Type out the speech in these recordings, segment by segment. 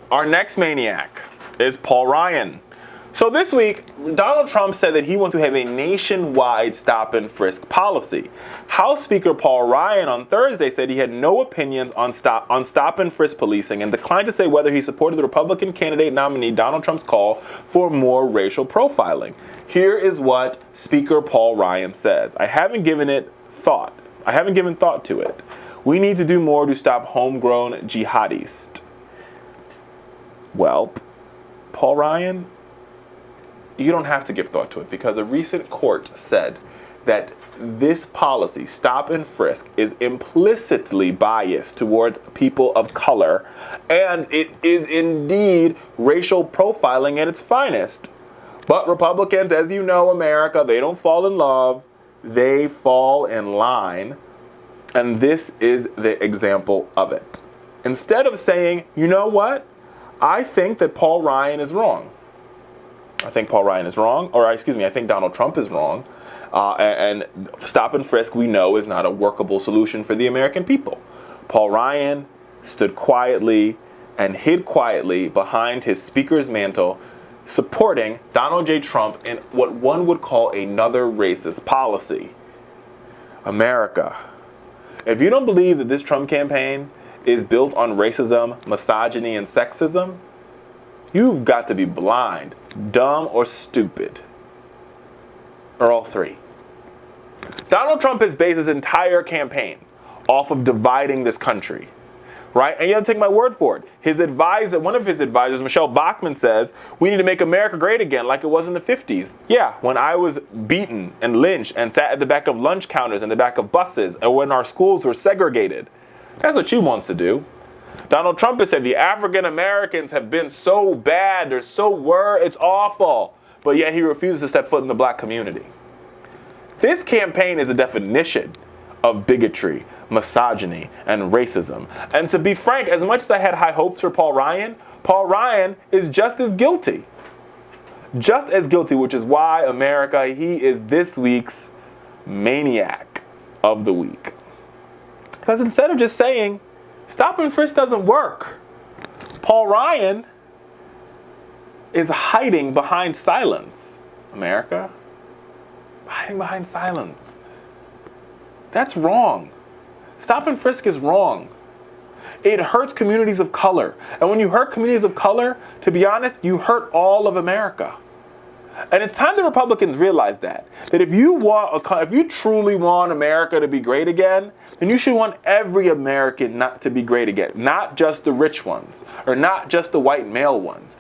Our next maniac is Paul Ryan. So this week, Donald Trump said that he wants to have a nationwide stop-and-frisk policy. House Speaker Paul Ryan on Thursday said he had no opinions on stop-and-frisk policing and declined to say whether he supported the Republican candidate nominee Donald Trump's call for more racial profiling. Here is what Speaker Paul Ryan says. I haven't given thought to it. We need to do more to stop homegrown jihadists. Well, Paul Ryan, you don't have to give thought to it because a recent court said that this policy, stop and frisk, is implicitly biased towards people of color, and it is indeed racial profiling at its finest. But Republicans, as you know, America, they don't fall in love, they fall in line, and this is the example of it. Instead of saying, you know what, I think that Paul Ryan is wrong. I think Paul Ryan is wrong, I think Donald Trump is wrong. And stop and frisk, we know, is not a workable solution for the American people. Paul Ryan stood quietly and hid quietly behind his speaker's mantle, supporting Donald J. Trump in what one would call another racist policy. America, if you don't believe that this Trump campaign is built on racism, misogyny, and sexism, you've got to be blind, dumb, or stupid. Or all three. Donald Trump has based his entire campaign off of dividing this country. Right? And you have to take my word for it. One of his advisors, Michelle Bachmann, says, we need to make America great again like it was in the 50s. Yeah, when I was beaten and lynched and sat at the back of lunch counters and the back of buses, or when our schools were segregated. That's what she wants to do. Donald Trump has said the African Americans have been so bad, they're so it's awful. But yet he refuses to step foot in the black community. This campaign is a definition of bigotry, misogyny, and racism. And to be frank, as much as I had high hopes for Paul Ryan is just as guilty. Just as guilty, which is why America, he is this week's maniac of the week. Because instead of just saying, stop and frisk doesn't work, Paul Ryan is hiding behind silence. America, hiding behind silence. That's wrong. Stop and frisk is wrong. It hurts communities of color. And when you hurt communities of color, to be honest, you hurt all of America. And it's time the Republicans realize that if you truly want America to be great again, then you should want every American not to be great again. Not just the rich ones, or not just the white male ones.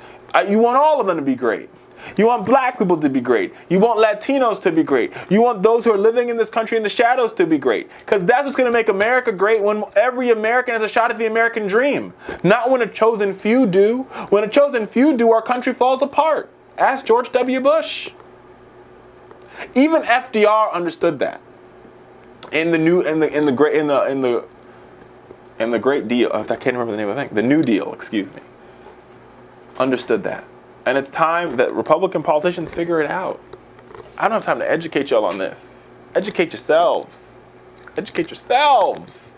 You want all of them to be great. You want black people to be great. You want Latinos to be great. You want those who are living in this country in the shadows to be great. Because that's what's going to make America great, when every American has a shot at the American dream. Not when a chosen few do. When a chosen few do, our country falls apart. Ask George W. Bush. Even FDR understood that. In the Great Deal. I can't remember the name of the thing. The New Deal, excuse me. Understood that. And it's time that Republican politicians figure it out. I don't have time to educate y'all on this. Educate yourselves. Educate yourselves.